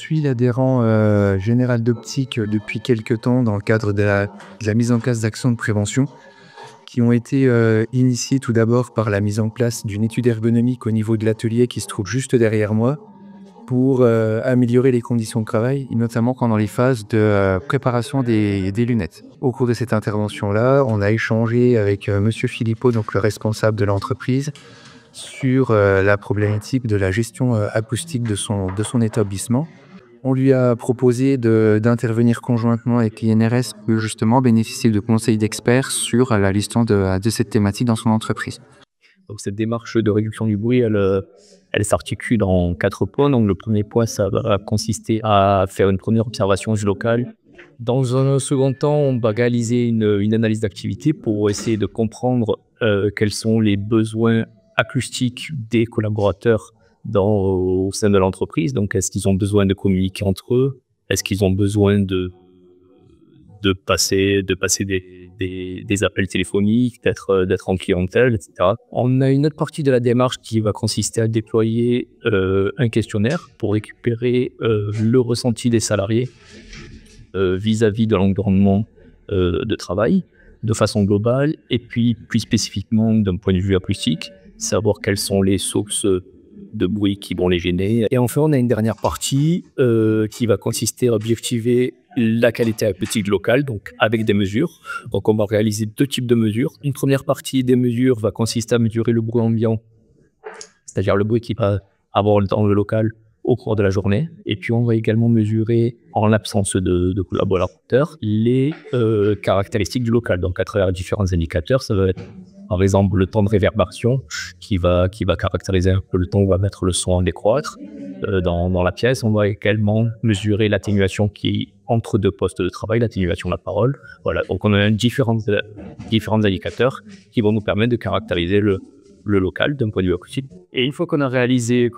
suis l'adhérent général d'Optique depuis quelque temps dans le cadre de la mise en place d'actions de prévention qui ont été initiées tout d'abord par la mise en place d'une étude ergonomique au niveau de l'atelier qui se trouve juste derrière moi pour améliorer les conditions de travail, et notamment pendant les phases de préparation des lunettes. Au cours de cette intervention-là, on a échangé avec Monsieur Philippot, donc le responsable de l'entreprise, sur la problématique de la gestion acoustique de son établissement. On lui a proposé d'intervenir conjointement avec l'INRS pour justement bénéficier de conseils d'experts sur la gestion de cette thématique dans son entreprise. Donc cette démarche de réduction du bruit, elle s'articule en 4 points. Donc le premier point, ça va consister à faire une première observation du local. Dans un second temps, on va réaliser une analyse d'activité pour essayer de comprendre quels sont les besoins acoustiques des collaborateurs au sein de l'entreprise. Donc est-ce qu'ils ont besoin de communiquer entre eux? Est-ce qu'ils ont besoin de passer des appels téléphoniques, d'être en clientèle, etc. On a une autre partie de la démarche qui va consister à déployer un questionnaire pour récupérer le ressenti des salariés vis-à-vis de l'environnement de travail de façon globale, et puis plus spécifiquement d'un point de vue acoustique, savoir quelles sont les sources de bruit qui vont les gêner. Et enfin, on a une dernière partie qui va consister à objectiver la qualité acoustique locale, donc avec des mesures. Donc on va réaliser 2 types de mesures. Une première partie des mesures va consister à mesurer le bruit ambiant, c'est-à-dire le bruit qui va avoir dans le local au cours de la journée. Et puis on va également mesurer, en l'absence de collaborateurs, les caractéristiques du local. Donc à travers différents indicateurs, ça va être par exemple le temps de réverbération qui va caractériser un peu le temps où on va mettre le son en décroître dans la pièce. On va également mesurer l'atténuation qui est entre 2 postes de travail, l'atténuation de la parole. Voilà, donc on a différents indicateurs qui vont nous permettre de caractériser le local d'un point de vue acoustique. Et une fois qu'on a réalisé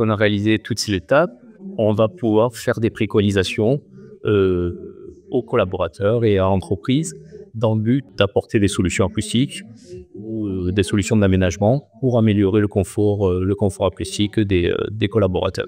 toutes ces étapes, on va pouvoir faire des préconisations aux collaborateurs et à l'entreprise dans le but d'apporter des solutions acoustiques ou des solutions d'aménagement pour améliorer le confort acoustique des collaborateurs.